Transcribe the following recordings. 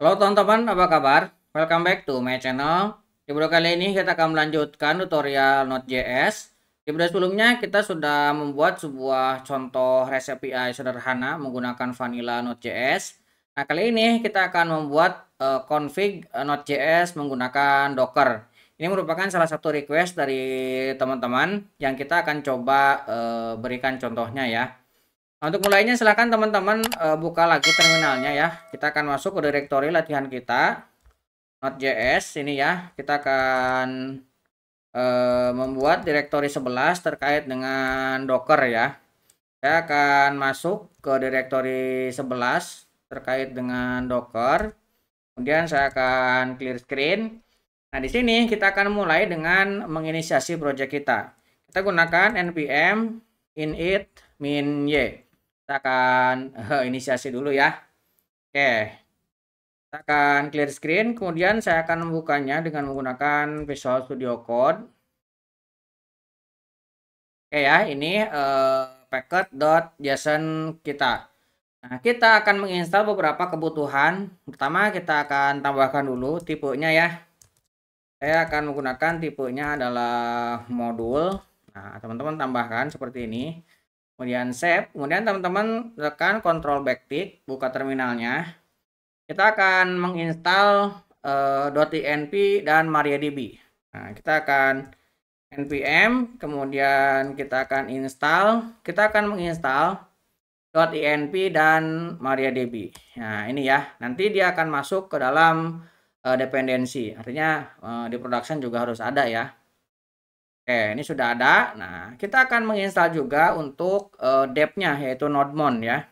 Halo teman-teman, apa kabar? Welcome back to my channel. Di video kali ini kita akan melanjutkan tutorial Node.js. Di video sebelumnya kita sudah membuat sebuah contoh REST API sederhana menggunakan vanilla Node.js. Nah, kali ini kita akan membuat config Node.js menggunakan Docker. Ini merupakan salah satu request dari teman-teman yang kita akan coba berikan contohnya ya. Nah, untuk mulainya silahkan teman-teman buka lagi terminalnya ya. Kita akan masuk ke direktori latihan kita Node.js ini ya. Kita akan membuat direktori 11 terkait dengan Docker ya. Saya akan masuk ke direktori 11 terkait dengan Docker. Kemudian saya akan clear screen. Nah, di sini kita akan mulai dengan menginisiasi project kita. Kita gunakan npm init min y. Kita akan inisiasi dulu ya. Oke, kita akan clear screen, kemudian saya akan membukanya dengan menggunakan Visual Studio Code. Oke ya, ini packet.json kita. Nah, kita akan menginstal beberapa kebutuhan. Pertama, kita akan tambahkan dulu tipenya ya. Saya akan menggunakan tipenya adalah modul. Nah, teman-teman tambahkan seperti ini. Kemudian save, kemudian teman-teman tekan Ctrl backtick, buka terminalnya. Kita akan menginstal .inp dan MariaDB. Nah, kita akan npm, kemudian kita akan menginstal .inp dan MariaDB. Nah, ini ya, nanti dia akan masuk ke dalam dependensi, artinya di production juga harus ada ya. Oke, ini sudah ada. Nah, kita akan menginstal juga untuk dep-nya, yaitu nodemon ya.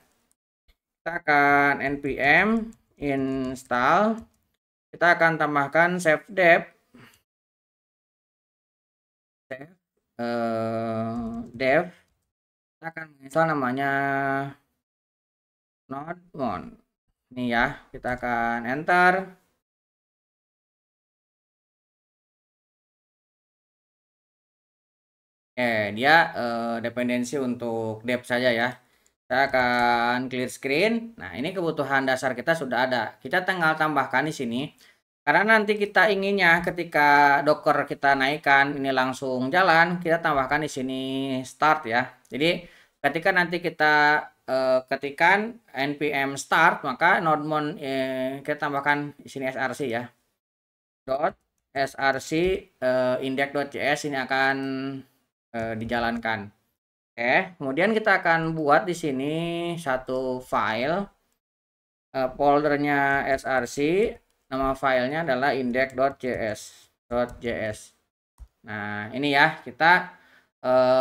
Kita akan npm install. Kita akan tambahkan save dep. Dev. Kita akan menginstal namanya nodemon. Ini ya, kita akan enter. Dia dependensi untuk dep saja ya. Kita akan clear screen. Nah, ini kebutuhan dasar kita sudah ada. Kita tinggal tambahkan di sini. Karena nanti kita inginnya ketika Docker kita naikkan ini langsung jalan, kita tambahkan di sini start ya. Jadi ketika nanti kita ketikkan npm start, maka nodemon kita tambahkan di sini src ya. .src index.js ini akan dijalankan. Oke, kemudian kita akan buat di sini satu file, foldernya src, nama filenya adalah index.js. Nah, ini ya, kita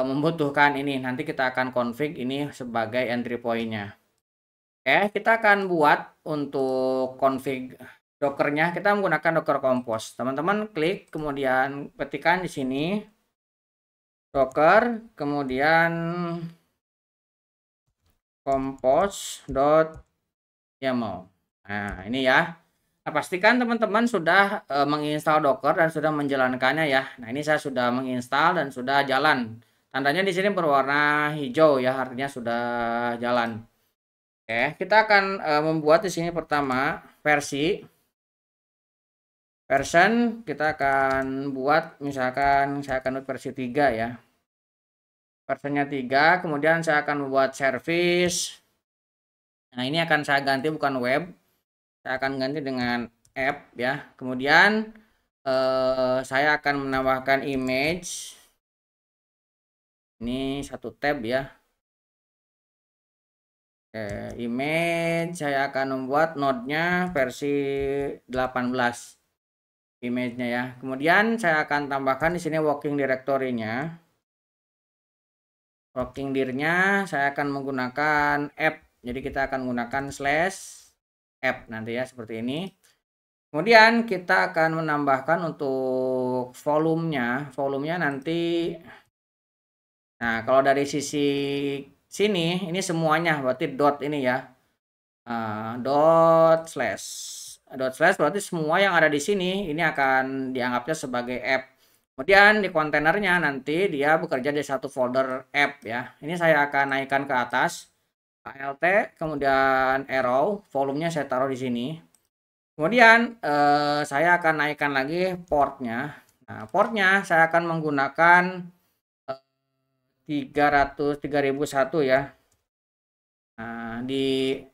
membutuhkan ini. Nanti kita akan config ini sebagai entry point-nya. Oke, kita akan buat untuk config Docker-nya, kita menggunakan Docker Compose. Teman-teman klik, kemudian ketikkan di sini Docker, kemudian compose.yaml. Nah, ini ya. Nah, pastikan teman-teman sudah menginstal Docker dan sudah menjalankannya ya. Nah, ini saya sudah menginstal dan sudah jalan. Tandanya di sini berwarna hijau ya, artinya sudah jalan. Oke, kita akan membuat di sini pertama version. Kita akan buat misalkan saya akan buat versi 3 ya. Versinya 3, kemudian saya akan membuat service. Nah, ini akan saya ganti bukan web. Saya akan ganti dengan app ya. Kemudian saya akan menambahkan image. Ini satu tab ya. Image saya akan membuat node-nya versi 18. Image-nya ya. Kemudian saya akan tambahkan di sini working directory-nya. Working dir-nya saya akan menggunakan app. Jadi kita akan menggunakan /app nanti ya, seperti ini. Kemudian kita akan menambahkan untuk volumenya. Volumenya nanti, nah kalau dari sisi sini, ini semuanya berarti dot ini ya. Dot slash berarti semua yang ada di sini ini akan dianggapnya sebagai app. Kemudian di kontainernya nanti dia bekerja di satu folder app ya. Ini saya akan naikkan ke atas alt, kemudian arrow, volumenya saya taruh di sini. Kemudian saya akan naikkan lagi portnya. Nah, portnya saya akan menggunakan 3001 ya. Nah,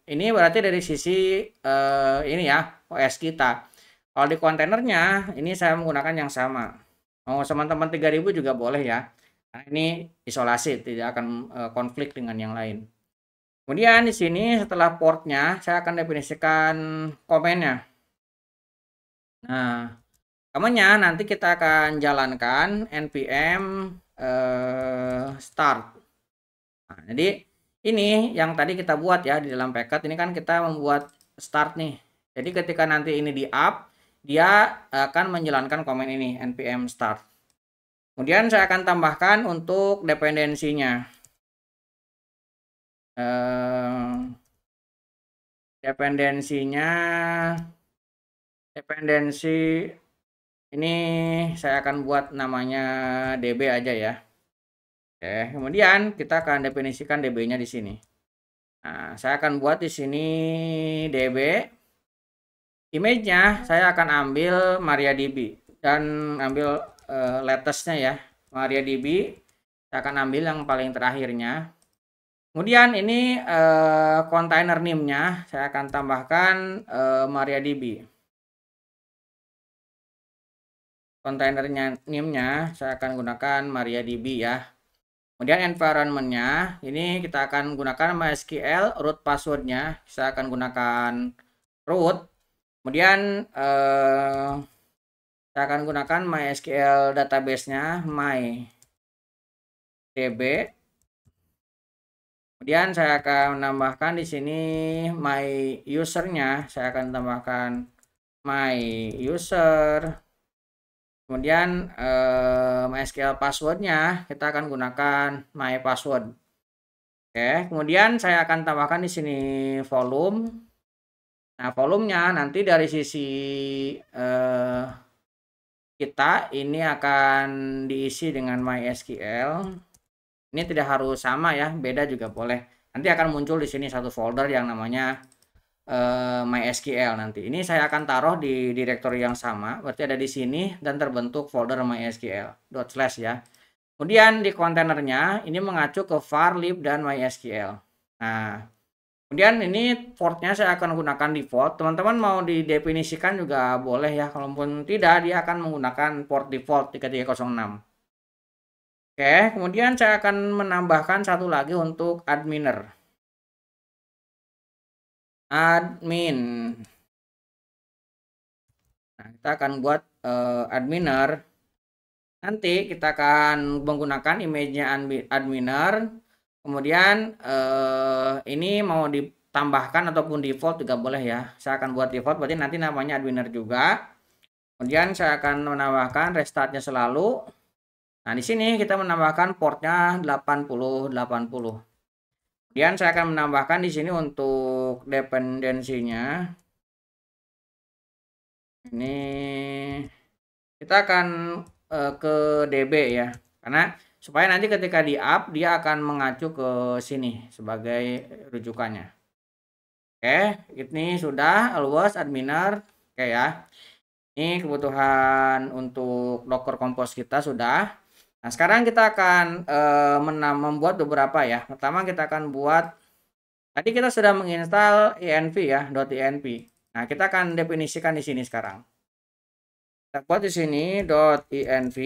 ini berarti dari sisi ini ya OS kita. Kalau di kontainernya ini saya menggunakan yang sama. Mau teman-teman 3000 juga boleh ya. Nah, ini isolasi, tidak akan konflik dengan yang lain. Kemudian di sini setelah portnya saya akan definisikan komennya. Nah, komennya nanti kita akan jalankan npm start. Nah, jadi ini yang tadi kita buat ya di dalam packet ini kan kita membuat start nih. Jadi ketika nanti ini di up, dia akan menjalankan komen ini npm start. Kemudian saya akan tambahkan untuk dependensinya. Dependensi ini saya akan buat namanya db aja ya. Oke, kemudian kita akan definisikan db-nya di sini. Nah, saya akan buat di sini db. Image-nya saya akan ambil MariaDB dan ambil latest-nya ya. MariaDB saya akan ambil yang paling terakhirnya. Kemudian ini container name-nya saya akan tambahkan MariaDB. Kontainernya name-nya saya akan gunakan MariaDB ya. Kemudian environment-nya ini kita akan gunakan MySQL, root password-nya saya akan gunakan root. Kemudian saya akan gunakan MySQL database-nya MyDB. Kemudian saya akan menambahkan di sini my user-nya, saya akan tambahkan my user. Kemudian MySQL password-nya kita akan gunakan my password. Oke, kemudian saya akan tambahkan di sini volume. Nah, volumenya nanti dari sisi kita ini akan diisi dengan MySQL. Ini tidak harus sama ya, beda juga boleh. Nanti akan muncul di sini satu folder yang namanya MySQL nanti. Ini saya akan taruh di directory yang sama, berarti ada di sini dan terbentuk folder MySQL // ya. Kemudian di kontainernya ini mengacu ke var, lib, dan MySQL. Nah, kemudian ini portnya saya akan gunakan default. Teman-teman mau didefinisikan juga boleh ya. Kalaupun tidak, dia akan menggunakan port default 3306. Oke, kemudian saya akan menambahkan satu lagi untuk adminer. Admin. Nah, kita akan buat adminer. Nanti kita akan menggunakan image-nya adminer. Kemudian ini mau ditambahkan ataupun default juga boleh ya. Saya akan buat default, berarti nanti namanya adminer juga. Kemudian saya akan menambahkan restartnya selalu. Nah, di sini kita menambahkan portnya 8080. Kemudian saya akan menambahkan di sini untuk dependensinya. Ini kita akan ke DB ya. Karena supaya nanti ketika di up dia akan mengacu ke sini sebagai rujukannya. Oke, ini sudah always adminer. Oke ya. Ini kebutuhan untuk Docker Compose kita sudah. Nah, sekarang kita akan membuat beberapa ya. Pertama kita akan buat, tadi kita sudah menginstal env ya, .env. Nah, kita akan definisikan di sini sekarang. Kita buat di sini .env.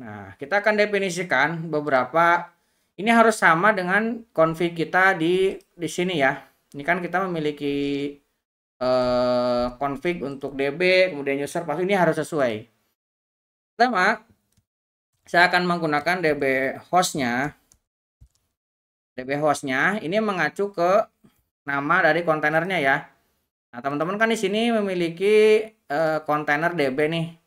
Nah, kita akan definisikan beberapa. Ini harus sama dengan config kita di sini ya. Ini kan kita memiliki config untuk DB, kemudian user, pasti ini harus sesuai. Pertama, saya akan menggunakan DB hostnya. DB hostnya ini mengacu ke nama dari kontainernya ya. Nah, teman-teman kan di sini memiliki kontainer DB nih.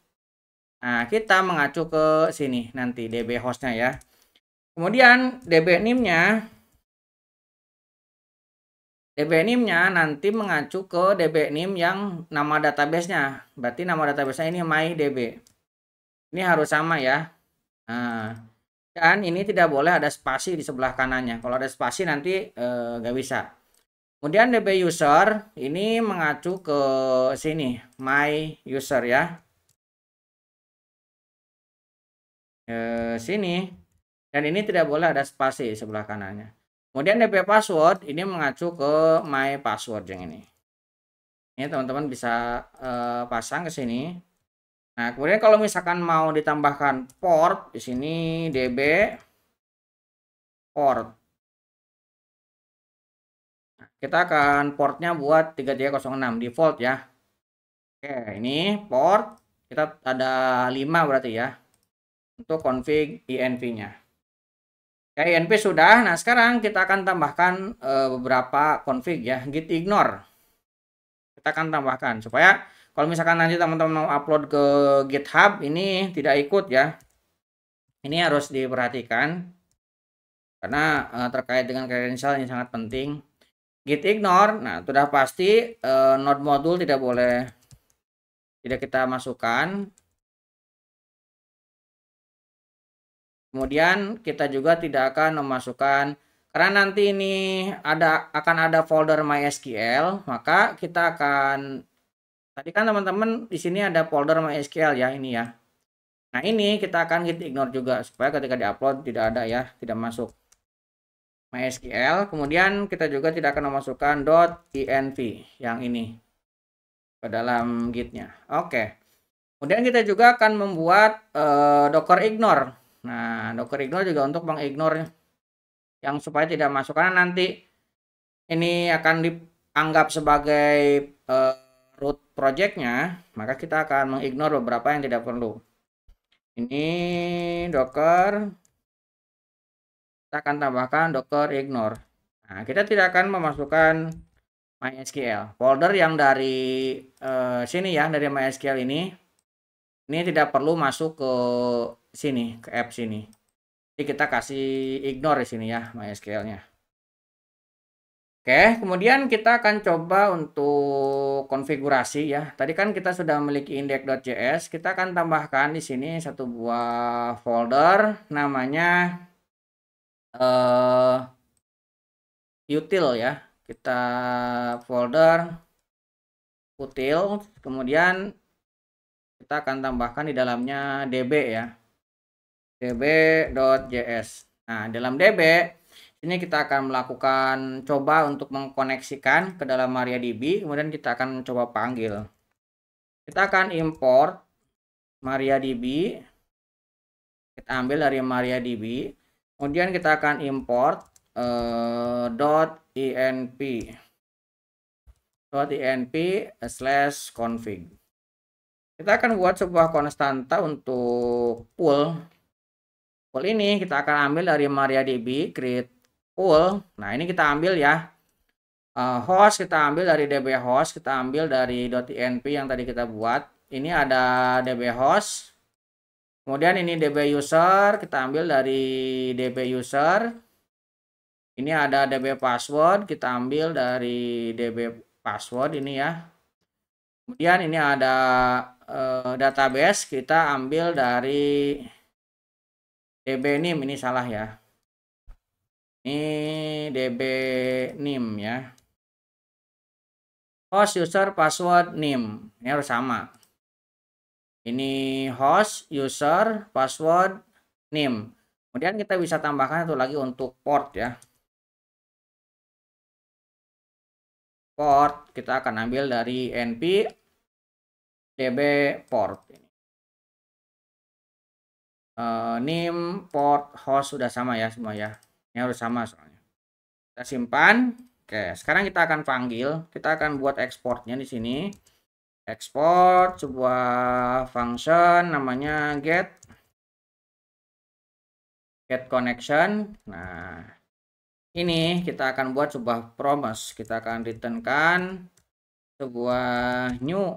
Nah, kita mengacu ke sini nanti DB hostnya ya. Kemudian DB name-nya nanti mengacu ke DB name yang nama database-nya. Berarti nama database-nya ini MyDB. Ini harus sama ya. Nah, dan ini tidak boleh ada spasi di sebelah kanannya. Kalau ada spasi nanti nggak bisa. Kemudian DB user ini mengacu ke sini, my user ya. Sini. Dan ini tidak boleh ada spasi sebelah kanannya. Kemudian DB password ini mengacu ke my password yang ini. Ini teman-teman bisa pasang ke sini. Nah, kemudian kalau misalkan mau ditambahkan port di sini DB port. Nah, kita akan portnya buat 3306 default ya. Oke, ini port kita ada 5 berarti ya untuk config INV-nya. Ya, INV sudah. Nah, sekarang kita akan tambahkan beberapa config ya. Git ignore. Kita akan tambahkan supaya kalau misalkan nanti teman-teman mau upload ke GitHub ini tidak ikut ya. Ini harus diperhatikan karena terkait dengan credential ini sangat penting. Git ignore. Nah, sudah pasti node modul tidak boleh tidak kita masukkan. Kemudian kita juga tidak akan memasukkan karena nanti ini akan ada folder MySQL, maka kita akan tadi kan teman-teman di sini ada folder MySQL ya ini ya. Nah, ini kita akan git ignore juga supaya ketika diupload tidak ada ya, tidak masuk MySQL. Kemudian kita juga tidak akan memasukkan .env yang ini ke dalam gitnya. Oke. Kemudian kita juga akan membuat docker ignore. Nah, docker ignore juga untuk mengignore yang supaya tidak masuk karena nanti ini akan dianggap sebagai root projectnya, maka kita akan mengignore beberapa yang tidak perlu. Ini docker, kita akan tambahkan docker ignore. Nah, kita tidak akan memasukkan MySQL folder yang dari sini ya, dari MySQL ini tidak perlu masuk ke sini, ke app sini. Jadi kita kasih ignore di sini ya MySQL-nya. Oke, kemudian kita akan coba untuk konfigurasi ya. Tadi kan kita sudah memiliki index.js, kita akan tambahkan di sini satu buah folder namanya util ya. Kita folder util, kemudian kita akan tambahkan di dalamnya db ya. db.js. Nah, dalam db ini kita akan melakukan coba untuk mengkoneksikan ke dalam MariaDB, kemudian kita akan coba panggil. Kita akan import MariaDB. Kita ambil dari MariaDB. Kemudian kita akan import .env/config. Kita akan buat sebuah konstanta untuk pool. Pool ini kita akan ambil dari MariaDB create pool. Nah, ini kita ambil ya. Host kita ambil dari db host, kita ambil dari .env yang tadi kita buat. Ini ada db host. Kemudian ini db user, kita ambil dari db user. Ini ada db password, kita ambil dari db password ini ya. Kemudian ini ada database, kita ambil dari db name, ini salah ya. Ini db name ya. Host, user, password, name. Ini harus sama. Ini host, user, password, name. Kemudian kita bisa tambahkan satu lagi untuk port ya. Port kita akan ambil dari np db port. Name, port, host sudah sama ya semua ya. Ini harus sama soalnya. Kita simpan. Oke, sekarang kita akan panggil. Kita akan buat ekspornya di sini. Export sebuah function namanya get connection. Nah, ini kita akan buat sebuah promise. Kita akan returnkan sebuah new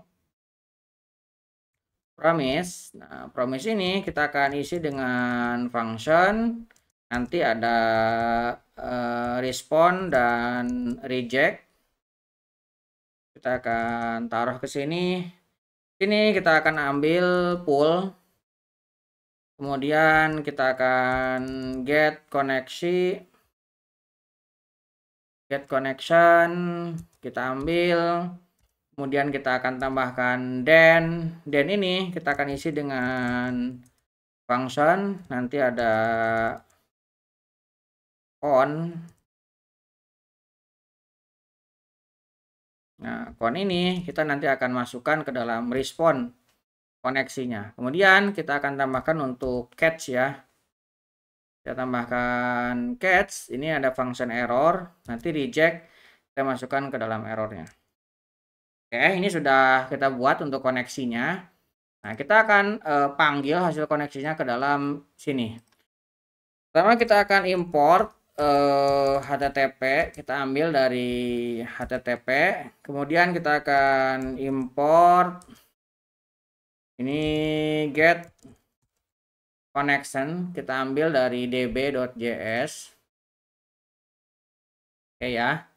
promise. Nah, promise ini kita akan isi dengan function. Nanti ada respond dan reject. Kita akan taruh ke sini. Sini kita akan ambil pool. Kemudian kita akan get koneksi. get connection kita ambil, kemudian kita akan tambahkan then ini kita akan isi dengan function, nanti ada on. Nah, kon ini kita nanti akan masukkan ke dalam respon koneksinya. Kemudian kita akan tambahkan untuk catch ya. Kita tambahkan catch, ini ada function error, nanti reject, kita masukkan ke dalam errornya. Oke, ini sudah kita buat untuk koneksinya. Nah, kita akan panggil hasil koneksinya ke dalam sini. Pertama kita akan import HTTP, kita ambil dari HTTP, kemudian kita akan import ini get connection, kita ambil dari db.js. Oke ya.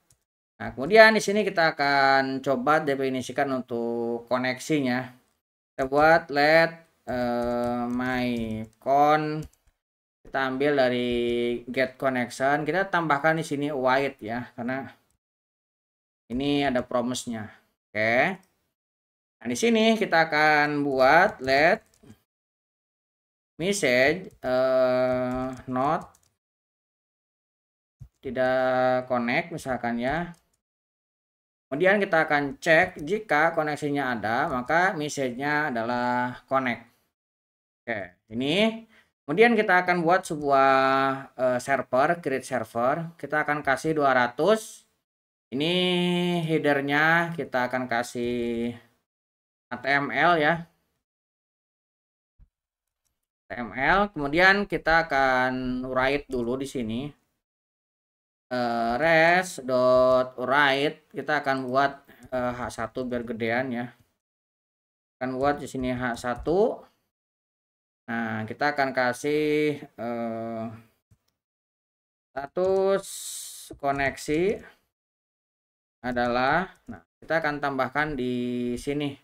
Nah, kemudian di sini kita akan coba definisikan untuk koneksinya. Kita buat let my con, kita ambil dari get connection, kita tambahkan di sini white ya, karena ini ada promise-nya. Oke. Nah, di sini kita akan buat let message not tidak connect misalkan ya. Kemudian kita akan cek jika koneksinya ada, maka message-nya adalah connect. Oke, ini. Kemudian kita akan buat sebuah server, create server. Kita akan kasih 200. Ini headernya kita akan kasih HTML ya. HTML. Kemudian kita akan write dulu di sini. res.write, kita akan buat H1 biar gedean ya. Akan buat di sini H1. Nah, kita akan kasih status koneksi adalah, nah kita akan tambahkan di sini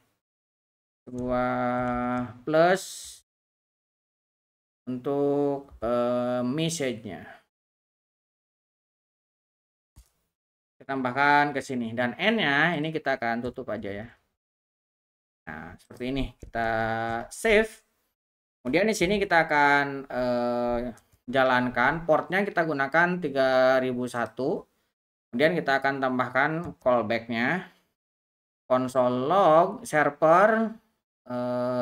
sebuah plus untuk message-nya. Kita tambahkan ke sini dan n-nya ini kita akan tutup aja ya. Nah, seperti ini. Kita save. Kemudian di sini kita akan jalankan portnya, kita gunakan 3001. Kemudian kita akan tambahkan callback-nya. Console log server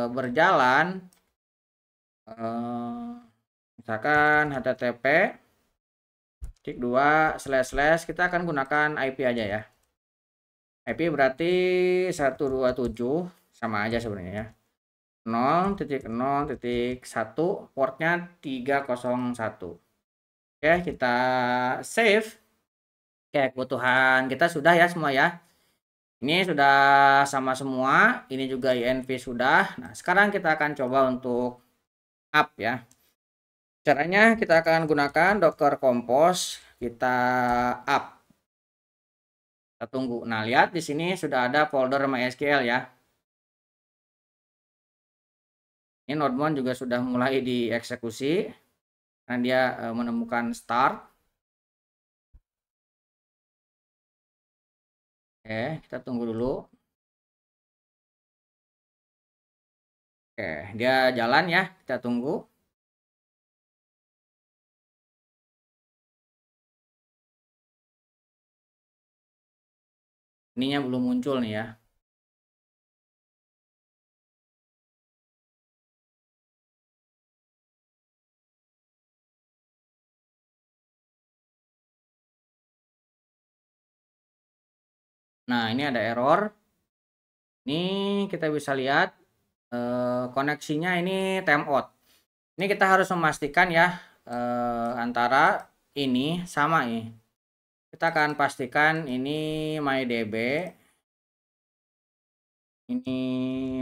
berjalan misalkan http // kita akan gunakan IP aja ya. IP berarti 127 sama aja sebenarnya ya. 0.0.1 portnya 301. Oke, kita save. Oke, kebutuhan kita sudah ya semua ya. Ini sudah sama semua, ini juga INV sudah. Nah, sekarang kita akan coba untuk up ya. Caranya kita akan gunakan Docker Compose, kita up. Kita tunggu. Nah, lihat di sini sudah ada folder MySQL ya. Ini Nodemon juga sudah mulai dieksekusi. Nah, dia menemukan start. Oke, kita tunggu dulu. Oke, dia jalan ya. Kita tunggu. Ininya belum muncul nih ya. Nah, ini ada error. Ini kita bisa lihat koneksinya ini timeout. Ini kita harus memastikan ya antara ini sama nih. Kita akan pastikan ini MyDB. Ini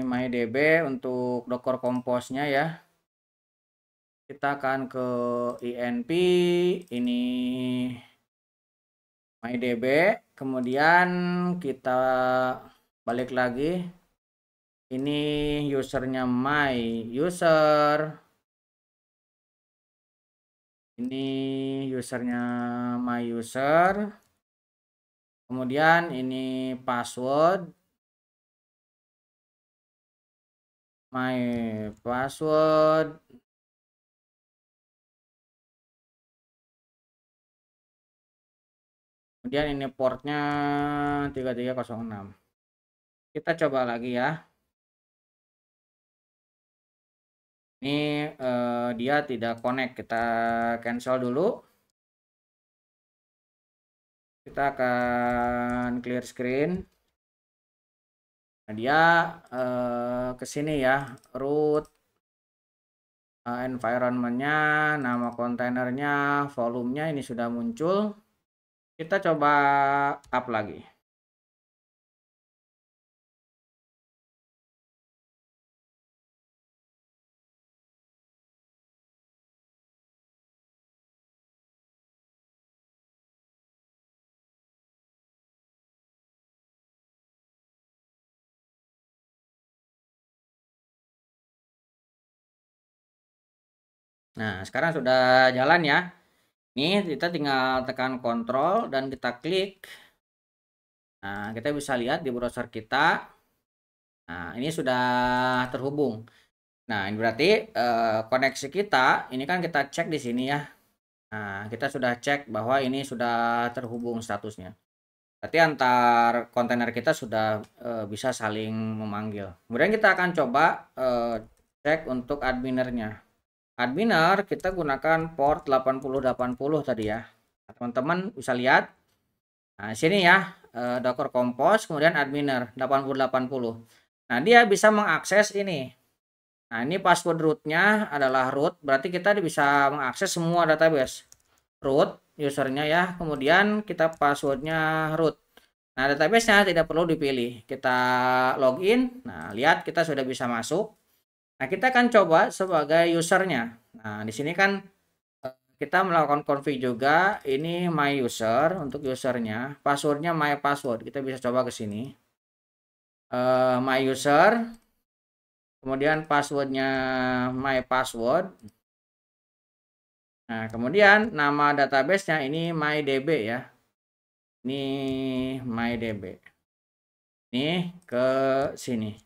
MyDB untuk Docker Compose-nya ya. Kita akan ke INP, ini MyDB, kemudian kita balik lagi. Ini usernya my user. Ini usernya my user. Kemudian ini password, my password. Kemudian ini portnya 3306. Kita coba lagi ya. Ini dia tidak connect, kita cancel dulu. Kita akan clear screen. Nah, dia ke sini ya, root, environment-nya, nama kontainernya, volumenya ini sudah muncul. Kita coba up lagi. Nah, sekarang sudah jalan ya. Ini kita tinggal tekan kontrol dan kita klik. Nah, kita bisa lihat di browser kita. Nah, ini sudah terhubung. Nah, ini berarti koneksi kita, ini kan kita cek di sini ya. Nah, kita sudah cek bahwa ini sudah terhubung statusnya. Berarti antar kontainer kita sudah bisa saling memanggil. Kemudian kita akan coba cek untuk adminernya. Adminer kita gunakan port 8080 tadi ya. Teman-teman bisa lihat. Nah, sini ya, Docker Compose, kemudian adminer 8080. Nah, dia bisa mengakses ini. Nah, ini password rootnya adalah root, berarti kita bisa mengakses semua database. Root, usernya ya, kemudian kita passwordnya root. Nah, database-nya tidak perlu dipilih. Kita login, nah lihat kita sudah bisa masuk. Nah, kita akan coba sebagai usernya. Nah, di sini kan kita melakukan config juga. Ini my user untuk usernya. Passwordnya my password. Kita bisa coba ke sini. My user. Kemudian passwordnya my password. Nah, kemudian nama database-nya ini mydb ya. Ini mydb. Ini ke sini.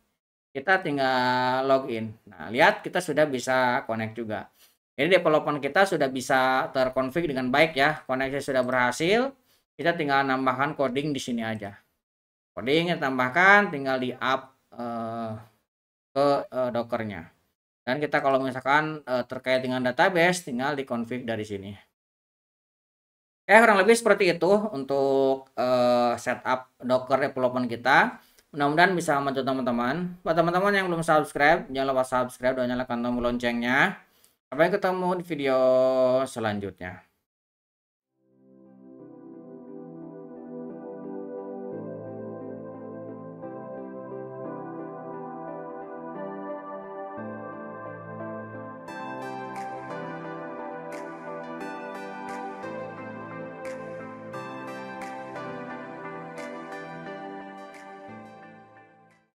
Kita tinggal login. Nah, lihat kita sudah bisa connect juga. Jadi development kita sudah bisa terkonfig dengan baik ya. Koneksi sudah berhasil. Kita tinggal nambahkan coding di sini aja. Coding kita tambahkan, tinggal di up ke Dockernya. Dan kita kalau misalkan terkait dengan database, tinggal dikonfig dari sini. Kurang lebih seperti itu untuk setup Docker development kita. Mudah-mudahan bisa membantu teman-teman. Buat teman-teman yang belum subscribe, jangan lupa subscribe dan nyalakan tombol loncengnya. Sampai ketemu di video selanjutnya.